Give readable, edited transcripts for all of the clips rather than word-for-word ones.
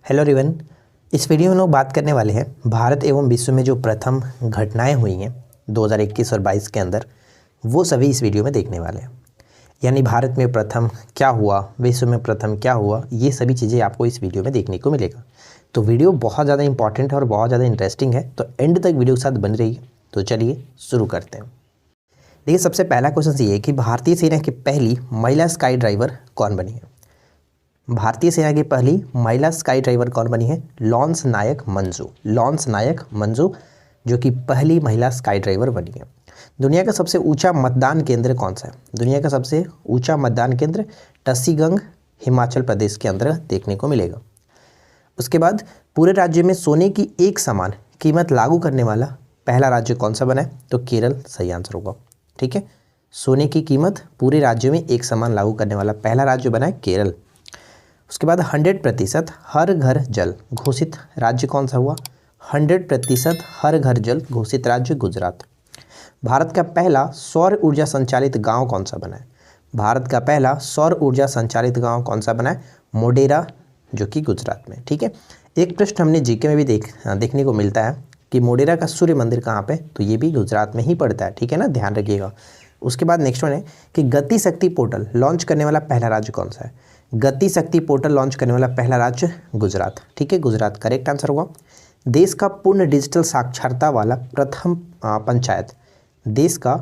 Hello everyone. इस video में लोग बात करने वाले हैं भारत एवं विश्व में जो प्रथम घटनाएं हुई हैं 2021 और 22 के अंदर, वो सभी इस वीडियो में देखने वाले हैं। यानी भारत में प्रथम क्या हुआ, विश्व में प्रथम क्या हुआ, ये सभी चीज़ें आपको इस वीडियो में देखने को मिलेगा। तो वीडियो बहुत ज़्यादा इंपॉर्टेंट है और बहुत ज़्यादा इंटरेस्टिंग है, तो एंड तक वीडियो के साथ बन रही है। तो चलिए शुरू करते हैं। देखिए, सबसे पहला क्वेश्चन ये है कि भारतीय सेना की पहली महिला स्काई ड्राइवर कौन बनी है? भारतीय सेना की पहली महिला स्काई ड्राइवर कौन बनी है? लॉन्स नायक मंजू। लॉन्स नायक मंजू जो कि पहली महिला स्काई ड्राइवर बनी है। दुनिया का सबसे ऊंचा मतदान केंद्र कौन सा है? दुनिया का सबसे ऊंचा मतदान केंद्र टसीगंग हिमाचल प्रदेश के अंतर्गत देखने को मिलेगा। उसके बाद पूरे राज्य में सोने की एक समान कीमत लागू करने वाला पहला राज्य कौन सा बना है? तो केरल सही आंसर होगा। ठीक है, सोने की कीमत पूरे राज्य में एक समान लागू करने वाला पहला राज्य बना है केरल। उसके बाद 100% हर घर जल घोषित राज्य कौन सा हुआ? 100% हर घर जल घोषित राज्य गुजरात। भारत का पहला सौर ऊर्जा संचालित गांव कौन सा बना है? भारत का पहला सौर ऊर्जा संचालित गांव कौन सा बना है? मोडेरा, जो कि गुजरात में। ठीक है, एक प्रश्न हमने जीके में भी देखने को मिलता है कि मोडेरा का सूर्य मंदिर कहाँ पे? तो ये भी गुजरात में ही पड़ता है। ठीक है ना, ध्यान रखिएगा। उसके बाद नेक्स्ट वन है कि गति शक्ति पोर्टल लॉन्च करने वाला पहला राज्य कौन सा है? गति शक्ति पोर्टल लॉन्च करने वाला पहला राज्य गुजरात। ठीक है, गुजरात करेक्ट आंसर होगा। देश का पूर्ण डिजिटल साक्षरता वाला प्रथम पंचायत। देश का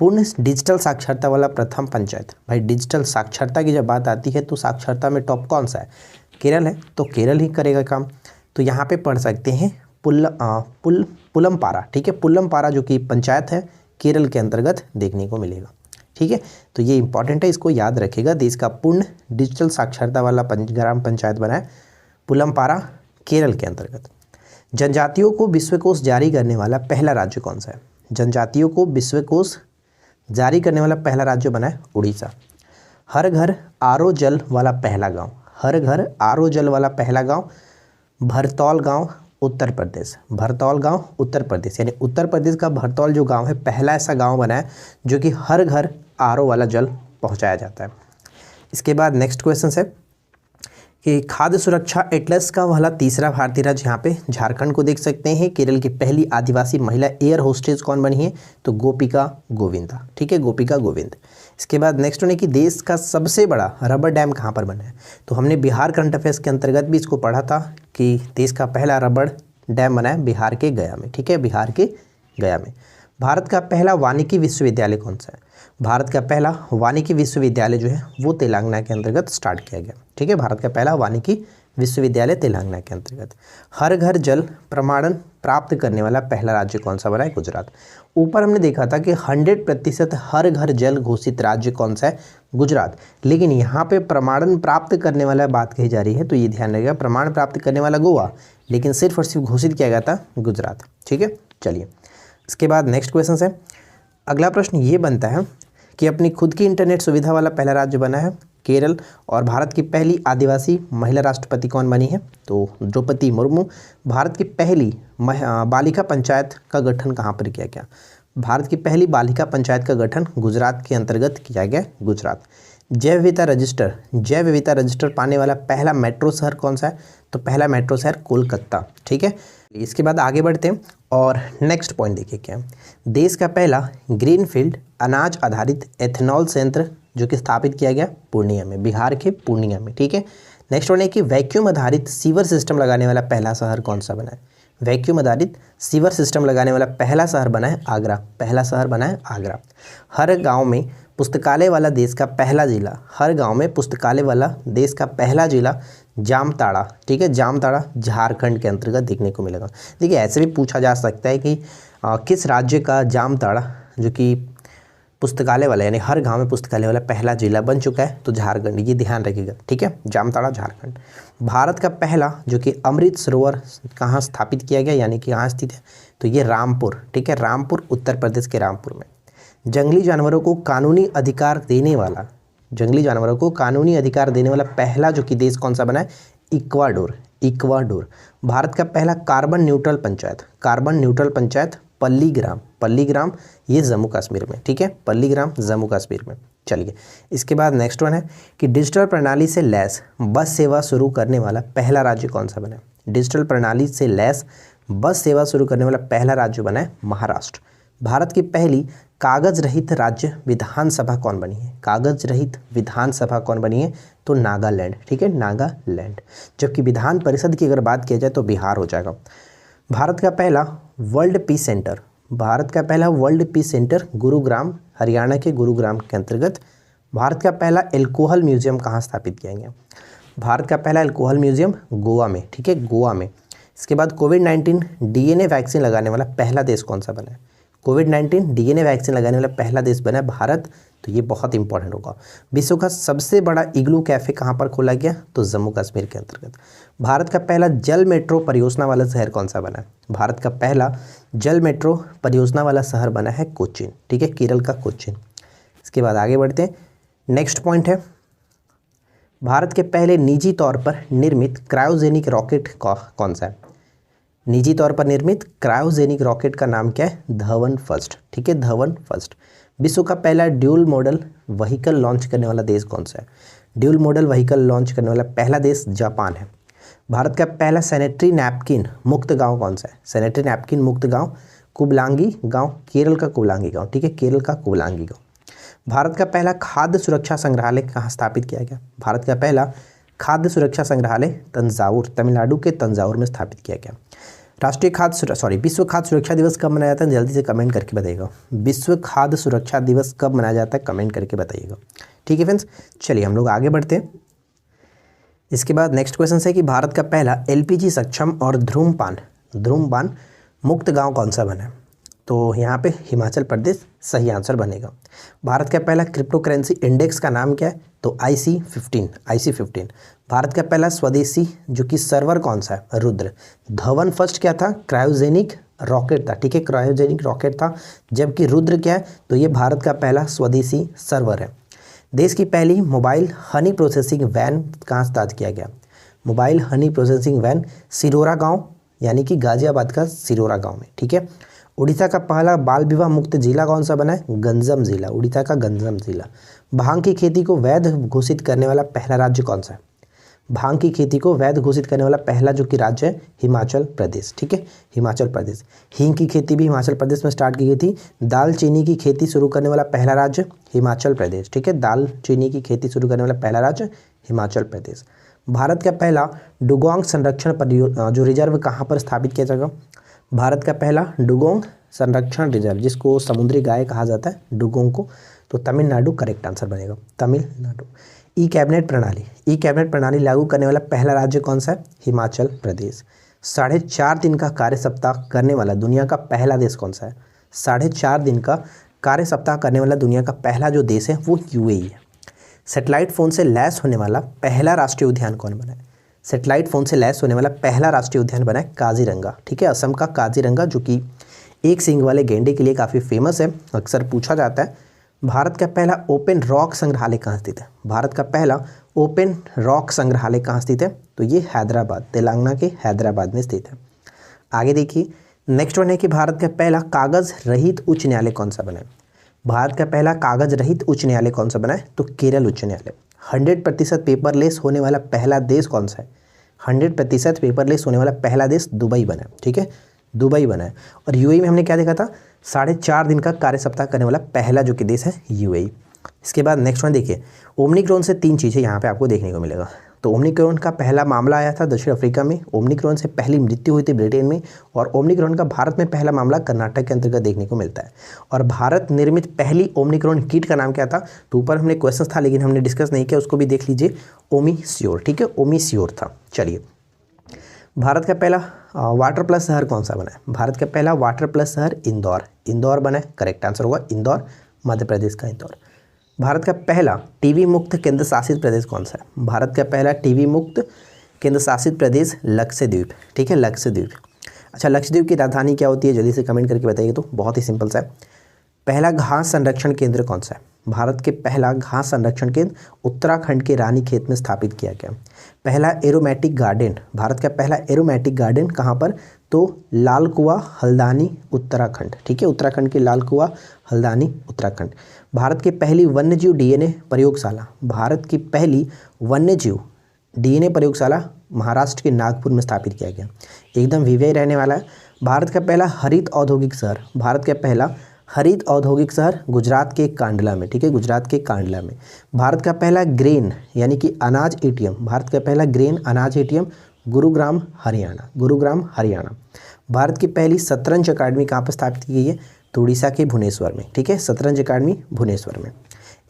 पूर्ण डिजिटल साक्षरता वाला प्रथम पंचायत। भाई, डिजिटल साक्षरता की जब बात आती है तो साक्षरता में टॉप कौन सा है? केरल है, तो केरल ही करेगा काम। तो यहाँ पे पढ़ सकते हैं पुलमपारा। ठीक है, पुलमपारा जो कि पंचायत है केरल के अंतर्गत देखने को मिलेगा। ठीक है, तो ये इंपॉर्टेंट है, इसको याद रखिएगा। देश का पूर्ण डिजिटल साक्षरता वाला ग्राम पंचायत बना है पुलमपारा केरल के अंतर्गत। जनजातियों को विश्वकोश जारी करने वाला पहला राज्य कौन सा है? जनजातियों को विश्वकोश जारी करने वाला पहला राज्य बना है उड़ीसा। हर घर आरओ जल वाला पहला गांव। हर घर आरओ जल वाला पहला गांव भरतौल गांव उत्तर प्रदेश। भरतौल गांव उत्तर प्रदेश, यानी उत्तर प्रदेश का भरतौल जो गांव है पहला ऐसा गांव बना है जो कि हर घर आरओ वाला जल पहुंचाया जाता है। इसके बाद नेक्स्ट क्वेश्चन है कि खाद्य सुरक्षा एटलस का वाला तीसरा भारतीय राज्य, यहाँ पे झारखंड को देख सकते हैं। केरल की पहली आदिवासी महिला एयर होस्टेज कौन बनी है? तो गोपिका गोविंदा। ठीक है, गोपिका गोविंद। इसके बाद नेक्स्ट है कि देश का सबसे बड़ा रबर डैम कहाँ पर बना है? तो हमने बिहार करंट अफेयर्स के अंतर्गत भी इसको पढ़ा था कि देश का पहला रबर डैम बना है बिहार के गया में। ठीक है, बिहार के गया में। भारत का पहला वानिकी विश्वविद्यालय कौन सा है? भारत का पहला वानिकी विश्वविद्यालय जो है वो तेलंगाना के अंतर्गत स्टार्ट किया गया। ठीक है, भारत का पहला वानिकी विश्वविद्यालय तेलंगाना के अंतर्गत। हर घर जल प्रमाणन प्राप्त करने वाला पहला राज्य कौन सा बना है? गुजरात। ऊपर हमने देखा था कि 100% हर घर जल घोषित राज्य कौन सा है? गुजरात। लेकिन यहाँ पे प्रमाणन प्राप्त करने वाला बात कही जा रही है, तो ये ध्यान रखिएगा, प्रमाण प्राप्त करने वाला गोवा, लेकिन सिर्फ और सिर्फ घोषित किया गया था गुजरात। ठीक है, चलिए इसके बाद नेक्स्ट क्वेश्चन है। अगला प्रश्न ये बनता है कि अपनी खुद की इंटरनेट सुविधा वाला पहला राज्य बना है केरल। और भारत की पहली आदिवासी महिला राष्ट्रपति कौन बनी है? तो द्रौपदी मुर्मू। भारत की पहली बालिका पंचायत का गठन कहाँ पर किया गया? भारत की पहली बालिका पंचायत का गठन गुजरात के अंतर्गत किया गया, गुजरात। जैव विविधता रजिस्टर पाने वाला पहला मेट्रो शहर कौन सा है? तो पहला मेट्रो शहर कोलकाता। ठीक है, इसके बाद आगे बढ़ते हैं और नेक्स्ट पॉइंट देखिए क्या है। देश का पहला ग्रीनफील्ड अनाज आधारित एथेनॉल संयंत्र जो कि स्थापित किया गया पूर्णिया में, बिहार के पूर्णिया में। ठीक है, नेक्स्ट वन है कि वैक्यूम आधारित सीवर सिस्टम लगाने वाला पहला शहर कौन सा बना है? वैक्यूम आधारित सीवर सिस्टम लगाने वाला पहला शहर बना है आगरा। पहला शहर बना है आगरा। हर गांव में पुस्तकालय वाला देश का पहला जिला। हर गांव में पुस्तकालय वाला देश का पहला जिला जामताड़ा। ठीक है, जामताड़ा झारखंड के अंतर्गत देखने को मिलेगा। देखिए, ऐसे भी पूछा जा सकता है कि किस राज्य का जामताड़ा जो कि पुस्तकालय वाला, यानी हर गांव में पुस्तकालय वाला पहला जिला बन चुका है? तो झारखंड, ये ध्यान रखिएगा। ठीक है, जामताड़ा झारखंड। भारत का पहला जो कि अमृत सरोवर कहाँ स्थापित किया गया, यानी कि कहाँ स्थित है? तो ये रामपुर। ठीक है, रामपुर उत्तर प्रदेश के रामपुर में। जंगली जानवरों को कानूनी अधिकार देने वाला, जंगली जानवरों को कानूनी अधिकार देने वाला पहला जो कि देश कौन सा बना है? इक्वाडोर। इक्वाडोर। भारत का पहला carbon neutral panchayat, carbon neutral panchayat Palligram. Palligram ये जम्मू कश्मीर में। ठीक है, पल्लीग्राम जम्मू कश्मीर में। चलिए, इसके बाद नेक्स्ट वन है कि डिजिटल प्रणाली से लैस बस सेवा शुरू करने वाला पहला राज्य कौन सा बना है। डिजिटल प्रणाली से लैस बस सेवा शुरू करने वाला पहला राज्य बना है महाराष्ट्र। भारत की पहली कागज रहित राज्य विधानसभा कौन बनी है। कागज रहित विधानसभा कौन बनी है, तो नागालैंड। ठीक है, नागालैंड। जबकि विधान परिषद की अगर बात किया जाए तो बिहार हो जाएगा। भारत का पहला वर्ल्ड पीस सेंटर, भारत का पहला world peace centre Gurugram, Haryana के गुरुग्राम के अंतर्गत। भारत का पहला एल्कोहल म्यूजियम कहाँ स्थापित किया गया। भारत का पहला एल्कोहल म्यूजियम गोवा में। ठीक है, गोवा में। इसके बाद कोविड-19 डीएनए वैक्सीन लगाने वाला पहला देश कौन सा बना है। कोविड-19 डीएनए वैक्सीन लगाने वाला पहला देश बना है भारत, तो ये बहुत इंपॉर्टेंट होगा। विश्व का सबसे बड़ा इग्लू कैफे कहाँ पर खोला गया, तो जम्मू कश्मीर के अंतर्गत। भारत का पहला जल मेट्रो परियोजना वाला शहर कौन सा बना है। भारत का पहला जल मेट्रो परियोजना वाला शहर बना है कोचीन। ठीक है, केरल का कोचीन। इसके बाद आगे बढ़ते हैं। नेक्स्ट पॉइंट है, भारत के पहले निजी तौर पर निर्मित क्रायोजेनिक रॉकेट कौन सा है। निजी तौर पर निर्मित क्रायोजेनिक रॉकेट का नाम क्या है, धवन फर्स्ट। ठीक है, धवन फर्स्ट। विश्व का पहला ड्यूल मॉडल व्हीकल लॉन्च करने वाला देश कौन सा है। ड्यूल मॉडल व्हीकल लॉन्च करने वाला पहला देश जापान है। भारत का पहला सैनिटरी नैपकिन मुक्त गांव कौन सा है। सैनिटरी नैपकिन मुक्त गांव कुबलांगी गांव, केरल का कुबलांगी गांव। ठीक है, केरल का कुबलांगी गांव। भारत का पहला खाद्य सुरक्षा संग्रहालय कहाँ स्थापित किया गया। भारत का पहला खाद्य सुरक्षा संग्रहालय तंजावुर, तमिलनाडु के तंजावुर में स्थापित किया गया। विश्व खाद्य सुरक्षा दिवस कब मनाया जाता है, जल्दी से कमेंट करके बताइएगा। विश्व खाद्य सुरक्षा दिवस कब मनाया जाता है, कमेंट करके बताइएगा। ठीक है फ्रेंड्स, चलिए हम लोग आगे बढ़ते हैं। इसके बाद नेक्स्ट क्वेश्चन है कि भारत का पहला एलपीजी सक्षम और धूम्रपान मुक्त गांव कौन सा बना है। तो यहाँ पे हिमाचल प्रदेश सही आंसर बनेगा। भारत का पहला क्रिप्टो करेंसी इंडेक्स का नाम क्या है, तो IC15। भारत का पहला स्वदेशी जो कि सर्वर कौन सा है, रुद्र। धवन फर्स्ट क्या था, क्रायोजेनिक रॉकेट था। ठीक है, क्रायोजेनिक रॉकेट था। जबकि रुद्र क्या है, तो ये भारत का पहला स्वदेशी सर्वर है। देश की पहली मोबाइल हनी प्रोसेसिंग वैन कहाँ स्टार्ट किया गया। Mobile honey processing van Sirora गाँव, यानी कि गाजियाबाद का सिरोरा गाँव में। ठीक है। उड़ीसा का पहला बाल विवाह मुक्त जिला कौन सा बना है, गंजम जिला, उड़ीसा का गंजम जिला। भांग की खेती को वैध घोषित करने वाला पहला राज्य कौन सा है। भांग की खेती को वैध घोषित करने वाला पहला जो कि राज्य है, हिमाचल प्रदेश। ठीक है, हिमाचल प्रदेश। हींग की खेती भी हिमाचल प्रदेश में स्टार्ट की गई थी। दालचीनी की खेती शुरू करने वाला पहला राज्य हिमाचल प्रदेश। ठीक है, दालचीनी की खेती शुरू करने वाला पहला राज्य हिमाचल प्रदेश। भारत का पहला डुगोंग संरक्षण जो रिजर्व कहाँ पर स्थापित किया जाएगा। भारत का पहला डुगोंग संरक्षण रिजर्व, जिसको समुद्री गाय कहा जाता है, डुगोंग को, तो तमिलनाडु करेक्ट आंसर बनेगा, तमिलनाडु। ई कैबिनेट प्रणाली लागू करने वाला पहला राज्य कौन सा है, हिमाचल प्रदेश। 4.5 दिन का कार्य सप्ताह करने वाला दुनिया का पहला देश कौन सा है। 4.5 दिन का कार्य सप्ताह करने वाला दुनिया का पहला जो देश है वो UAE है। सैटेलाइट फ़ोन से लैस होने वाला पहला राष्ट्रीय उद्यान कौन बना है। सैटेलाइट फ़ोन से लैस होने वाला पहला राष्ट्रीय उद्यान बना है काजीरंगा। ठीक है, असम का काजीरंगा, जो कि एक सींग वाले गेंडे के लिए काफ़ी फेमस है, अक्सर पूछा जाता है। भारत का पहला ओपन रॉक संग्रहालय कहाँ स्थित है। भारत का पहला ओपन रॉक संग्रहालय कहाँ स्थित है, तो ये हैदराबाद, तेलंगाना के हैदराबाद में स्थित है। आगे देखिए, नेक्स्ट वन है कि भारत का पहला कागज रहित उच्च न्यायालय कौन सा बना है। भारत का पहला कागज रहित उच्च न्यायालय कौन सा बना है, तो केरल उच्च न्यायालय। 100% पेपरलेस होने वाला पहला देश कौन सा है। 100% पेपरलेस होने वाला पहला देश दुबई बना है। ठीक है, दुबई बना है। और UAE में हमने क्या देखा था, 4.5 दिन का कार्य सप्ताह करने वाला पहला जो कि देश है UAE। इसके बाद नेक्स्ट वन देखिए, ओमिक्रॉन से 3 चीज़ें यहाँ पे आपको देखने को मिलेगा। तो ओमिक्रॉन का पहला मामला आया था दक्षिण अफ्रीका में, ओमिक्रॉन से पहली मृत्यु हुई थी ब्रिटेन में, और ओमिक्रॉन का भारत में पहला मामला कर्नाटक के अंतर्गत देखने को मिलता है। और भारत निर्मित पहली ओमिक्रॉन किट का नाम क्या था, तो ऊपर हमने क्वेश्चन था लेकिन हमने डिस्कस नहीं किया, उसको भी देख लीजिए, ओमिश्योर। ठीक है, ओमिश्योर था। चलिए, भारत का पहला वाटर प्लस शहर कौन सा बना है। भारत का पहला वाटर प्लस शहर इंदौर बना है, करेक्ट आंसर होगा इंदौर, मध्य प्रदेश का इंदौर। भारत का पहला टीबी मुक्त केंद्र शासित प्रदेश कौन सा है। भारत का पहला टीबी मुक्त केंद्र शासित प्रदेश लक्षद्वीप। ठीक है, लक्षद्वीप। अच्छा, लक्षद्वीप की राजधानी क्या होती है, जल्दी से कमेंट करके बताइए। तो बहुत ही सिंपल सा है। पहला घास संरक्षण केंद्र कौन सा है। भारत के पहला घास संरक्षण केंद्र उत्तराखंड के रानीखेत में स्थापित किया गया। पहला एरोमेटिक गार्डन, भारत का पहला एरोमेटिक गार्डन कहाँ पर, तो लाल कुआं हल्द्वानी उत्तराखंड, ठीक है, उत्तराखंड के लाल कुआं हल्द्वानी उत्तराखंड। भारत की पहली वन्यजीव डीएनए प्रयोगशाला, भारत की पहली वन्यजीव डीएनए प्रयोगशाला महाराष्ट्र के नागपुर में स्थापित किया गया, एकदम वीवीआई रहने वाला है। भारत का पहला हरित औद्योगिक शहर, भारत का पहला हरित औद्योगिक शहर गुजरात के कांडला में, ठीक है, गुजरात के कांडला में। भारत का पहला ग्रेन यानी कि अनाज एटीएम, भारत का पहला ग्रेन अनाज एटीएम गुरुग्राम हरियाणा, गुरुग्राम हरियाणा। भारत की पहली शतरंज अकादमी कहाँ पर स्थापित की गई है, तो उड़ीसा के भुवनेश्वर में, ठीक है, शतरंज अकादमी भुवनेश्वर में।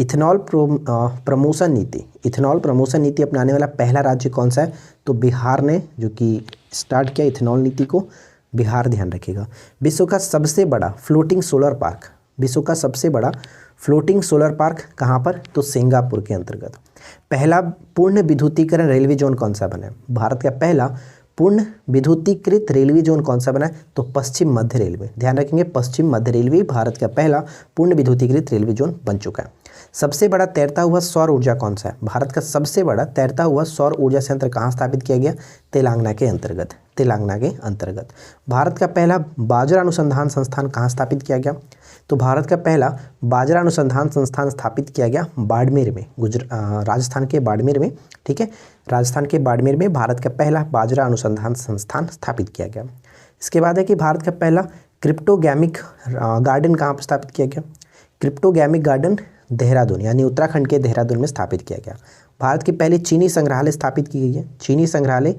इथेनॉल प्रमोशन नीति, इथेनॉल प्रमोशन नीति अपनाने वाला पहला राज्य कौन सा है, तो बिहार ने जो कि स्टार्ट किया इथेनॉल नीति को, बिहार ध्यान रखिएगा। विश्व का सबसे बड़ा फ्लोटिंग सोलर पार्क, विश्व का सबसे बड़ा फ्लोटिंग सोलर पार्क कहाँ पर, तो सिंगापुर के अंतर्गत। पहला पूर्ण विद्युतीकरण रेलवे जोन कौन सा बना है, भारत का पहला पूर्ण विद्युतीकृत रेलवे जोन कौन सा बना है, तो पश्चिम मध्य रेलवे, ध्यान रखेंगे पश्चिम मध्य रेलवे भारत का पहला पूर्ण विद्युतीकृत रेलवे जोन बन चुका है। सबसे बड़ा तैरता हुआ सौर ऊर्जा कौन सा है, भारत का सबसे बड़ा तैरता हुआ सौर ऊर्जा संयंत्र कहाँ स्थापित किया गया, तेलंगाना के अंतर्गत, तेलंगाना के अंतर्गत। भारत का पहला बाजरा अनुसंधान संस्थान कहाँ स्थापित किया गया, तो भारत का पहला बाजरा अनुसंधान संस्थान स्थापित किया गया बाड़मेर में, राजस्थान के बाड़मेर में, ठीक है, राजस्थान के बाड़मेर में भारत का पहला बाजरा अनुसंधान संस्थान स्थापित किया गया। इसके बाद है कि भारत का पहला क्रिप्टोगैमिक गार्डन कहाँ पर स्थापित किया गया, क्रिप्टोगैमिक गार्डन देहरादून यानी उत्तराखंड के देहरादून में स्थापित किया गया। भारत की पहली चीनी संग्रहालय स्थापित की गई है, चीनी संग्रहालय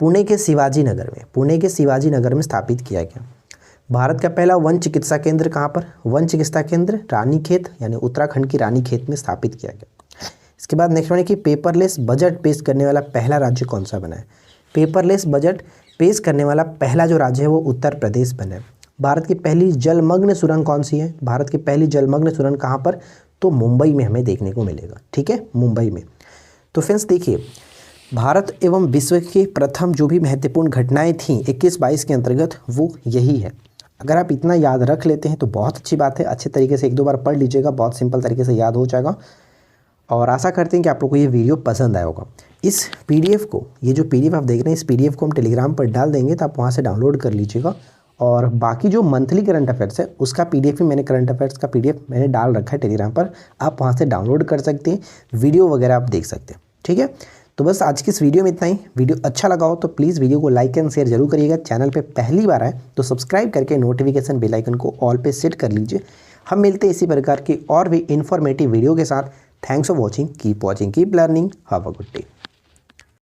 पुणे के शिवाजी नगर में, पुणे के शिवाजी नगर में स्थापित किया गया। भारत का पहला वन चिकित्सा केंद्र कहाँ पर, वन चिकित्सा केंद्र रानीखेत यानी उत्तराखंड की रानीखेत में स्थापित किया गया। इसके बाद नेक्स्ट वन है कि पेपरलेस बजट पेश करने वाला पहला राज्य कौन सा बना है, पेपरलेस बजट पेश करने वाला पहला जो राज्य है वो उत्तर प्रदेश बना है। भारत की पहली जलमग्न सुरंग कौन सी है, भारत की पहली जलमग्न सुरंग कहाँ पर, तो मुंबई में हमें देखने को मिलेगा, ठीक है, मुंबई में। तो फ्रेंड्स देखिए, भारत एवं विश्व की प्रथम जो भी महत्वपूर्ण घटनाएं थीं 21-22 के अंतर्गत वो यही है। अगर आप इतना याद रख लेते हैं तो बहुत अच्छी बात है, अच्छे तरीके से एक दो बार पढ़ लीजिएगा, बहुत सिंपल तरीके से याद हो जाएगा। और आशा करते हैं कि आप लोग को ये वीडियो पसंद आया होगा। इस पीडीएफ को, ये जो पीडीएफ आप देख रहे हैं, इस पीडीएफ को हम टेलीग्राम पर डाल देंगे, तो आप वहाँ से डाउनलोड कर लीजिएगा। और बाकी जो मंथली करंट अफेयर्स है उसका पीडीएफ ही मैंने, करंट अफेयर्स का पीडीएफ मैंने डाल रखा है टेलीग्राम पर, आप वहाँ से डाउनलोड कर सकते हैं, वीडियो वगैरह आप देख सकते हैं, ठीक है। तो बस आज की इस वीडियो में इतना ही। वीडियो अच्छा लगा हो तो प्लीज़ वीडियो को लाइक एंड शेयर जरूर करिएगा। चैनल पे पहली बार आए तो सब्सक्राइब करके नोटिफिकेशन बेल आइकन को ऑल पे सेट कर लीजिए। हम मिलते हैं इसी प्रकार की और भी इन्फॉर्मेटिव वीडियो के साथ। Thanks for watching, keep learning, have a good day.